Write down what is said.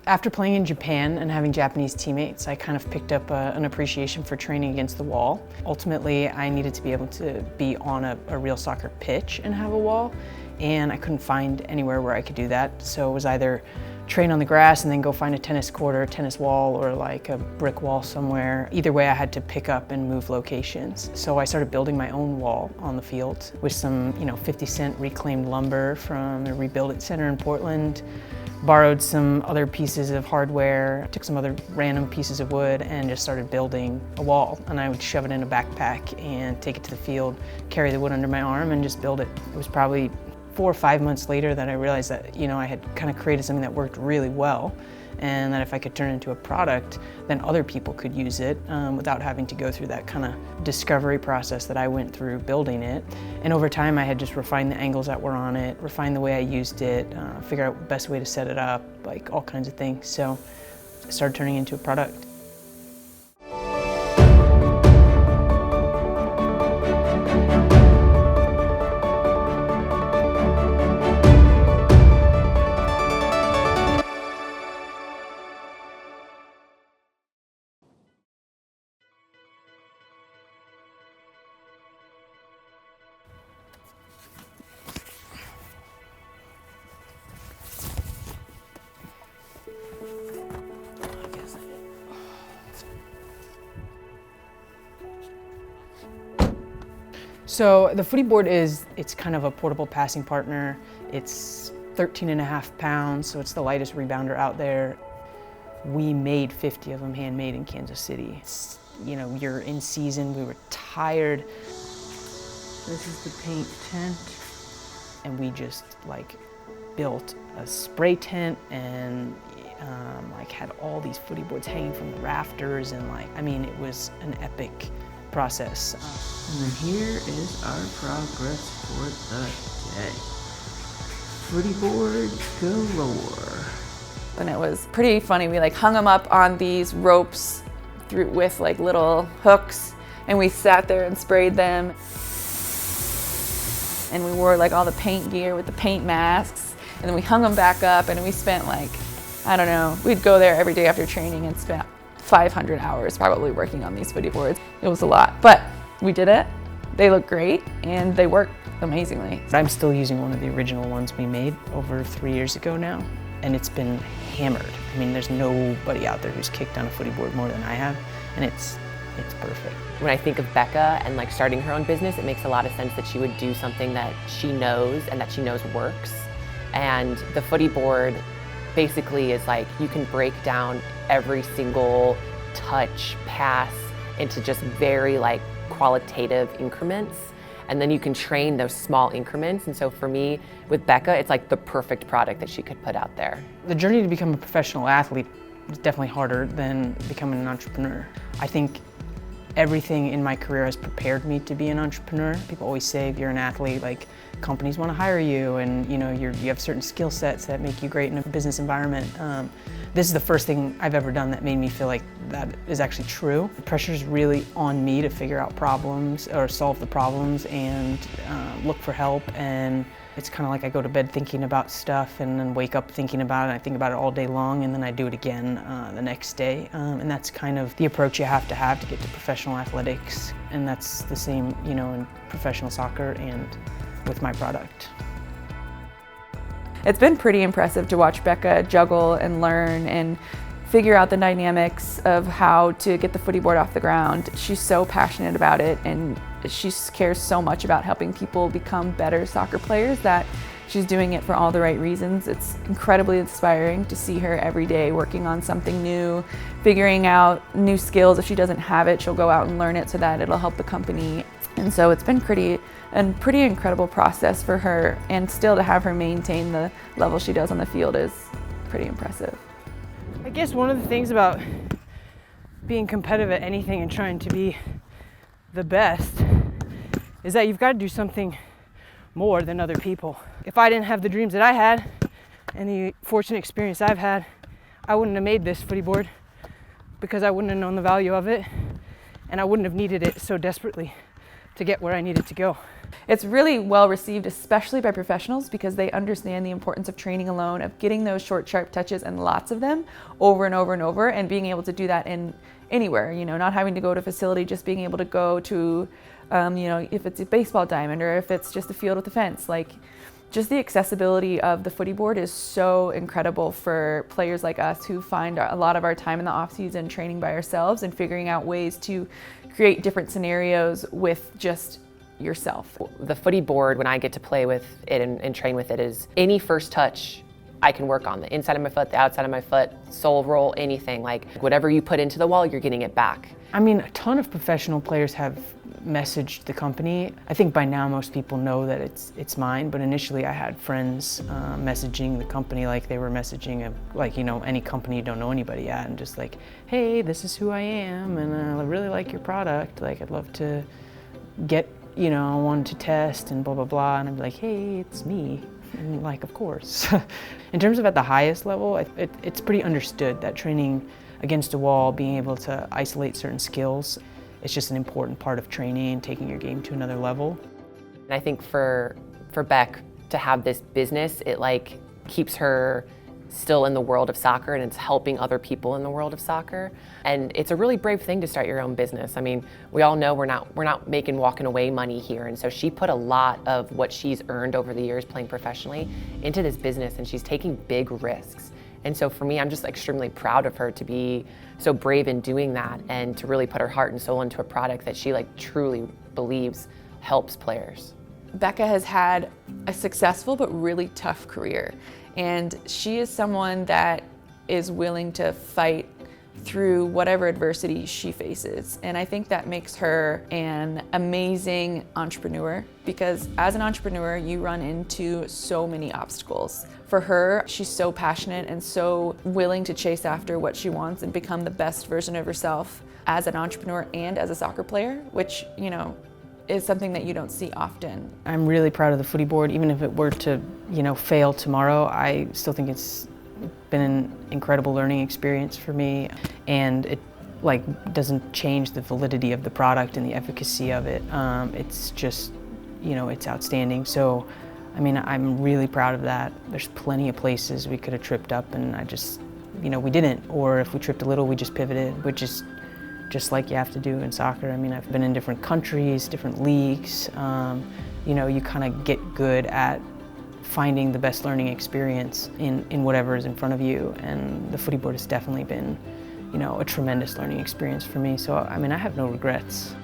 After playing in Japan and having Japanese teammates, I kind of picked up an appreciation for training against the wall. Ultimately, I needed to be able to be on a real soccer pitch and have a wall, and I couldn't find anywhere where I could do that. So it was either train on the grass and then go find a tennis court or a tennis wall or like a brick wall somewhere. Either way, I had to pick up and move locations. So I started building my own wall on the field with some 50-cent reclaimed lumber from the Rebuild It Center in Portland. Borrowed some other pieces of hardware, took some other random pieces of wood and just started building a wall. And I would shove it in a backpack and take it to the field, carry the wood under my arm and just build it. It was probably 4 or 5 months later that I realized that I had kind of created something that worked really well, and that if I could turn it into a product, then other people could use it without having to go through that kind of discovery process that I went through building it. And over time I had just refined the angles that were on it, refined the way I used it, figure out the best way to set it up, like all kinds of things. So it started turning into a product. So the footy board it's kind of a portable passing partner. It's 13.5 pounds, so it's the lightest rebounder out there. We made 50 of them handmade in Kansas City. You're in season, we were tired. This is the paint tent. And we just built a spray tent and had all these footy boards hanging from the rafters and it was an epic process. And then here is our progress for the day. Footy board galore. And it was pretty funny. We hung them up on these ropes with little hooks, and we sat there and sprayed them. And we wore all the paint gear with the paint masks, and then we hung them back up, and we spent I don't know, we'd go there every day after training and spent 500 hours probably working on these footy boards. It was a lot, but we did it. They look great and they work amazingly. I'm still using one of the original ones we made over 3 years ago now, and it's been hammered. There's nobody out there who's kicked on a footy board more than I have, and it's perfect. When I think of Becca and starting her own business, it makes a lot of sense that she would do something that she knows and that she knows works. And the footy board basically is you can break down every single touch, pass into just very qualitative increments, and then you can train those small increments. And so for me, with Becca, it's the perfect product that she could put out there. The journey to become a professional athlete is definitely harder than becoming an entrepreneur. I think everything in my career has prepared me to be an entrepreneur. People always say if you're an athlete, companies want to hire you, and you have certain skill sets that make you great in a business environment. This is the first thing I've ever done that made me feel like that is actually true. The pressure is really on me to figure out problems or solve the problems and look for help. And it's kind of I go to bed thinking about stuff and then wake up thinking about it. I think about it all day long, and then I do it again the next day. And that's kind of the approach you have to get to professional athletics. And that's the same, in professional soccer and with my product. It's been pretty impressive to watch Becca juggle and learn and figure out the dynamics of how to get the footy board off the ground. She's so passionate about it, and she cares so much about helping people become better soccer players that she's doing it for all the right reasons. It's incredibly inspiring to see her every day working on something new, figuring out new skills. If she doesn't have it, she'll go out and learn it so that it'll help the company. And so it's been pretty incredible process for her, and still to have her maintain the level she does on the field is pretty impressive. I guess one of the things about being competitive at anything and trying to be the best is that you've got to do something more than other people. If I didn't have the dreams that I had and the fortunate experience I've had, I wouldn't have made this footy board because I wouldn't have known the value of it, and I wouldn't have needed it so desperately to get where I needed to go. It's really well received, especially by professionals, because they understand the importance of training alone, of getting those short, sharp touches and lots of them over and over and over, and being able to do that in anywhere, you know, not having to go to a facility, just being able to go to, you know, if it's a baseball diamond or if it's just a field with a fence, like just the accessibility of the footy board is so incredible for players like us who find a lot of our time in the off season training by ourselves and figuring out ways to create different scenarios with just yourself. The footy board, when I get to play with it and train with it, is any first touch I can work on. The inside of my foot, the outside of my foot, sole roll, anything. Like whatever you put into the wall, you're getting it back. I mean, a ton of professional players have messaged the company. I think by now most people know that it's mine, but initially I had friends messaging the company like they were messaging like, you know, any company you don't know anybody at, and just like, hey, this is who I am, and I really like your product. Like, I'd love to get, you know, one to test and blah, blah, blah. And I'd be like, hey, it's me. And like, of course. In terms of at the highest level, it's pretty understood that training against a wall, being able to isolate certain skills, it's just an important part of training and taking your game to another level. And I think for Beck to have this business, it like keeps her still in the world of soccer, and it's helping other people in the world of soccer. And it's a really brave thing to start your own business. I mean, we all know we're not making walking away money here, and so she put a lot of what she's earned over the years playing professionally into this business, and she's taking big risks. And so for me, I'm just extremely proud of her to be so brave in doing that and to really put her heart and soul into a product that she like truly believes helps players. Becca has had a successful but really tough career, and she is someone that is willing to fight through whatever adversity she faces. And I think that makes her an amazing entrepreneur, because as an entrepreneur, you run into so many obstacles. For her, she's so passionate and so willing to chase after what she wants and become the best version of herself as an entrepreneur and as a soccer player, which, you know, is something that you don't see often. I'm really proud of the footy board. Even if it were to, you know, fail tomorrow, I still think it's been an incredible learning experience for me, and it like doesn't change the validity of the product and the efficacy of it. It's just, you know, it's outstanding. So, I mean, I'm really proud of that. There's plenty of places we could have tripped up, and I just, you know, we didn't. Or if we tripped a little, we just pivoted, which is just like you have to do in soccer. I mean, I've been in different countries, different leagues. You know, you kind of get good at finding the best learning experience in whatever is in front of you, and the footy board has definitely been, you know, a tremendous learning experience for me. So, I mean, I have no regrets.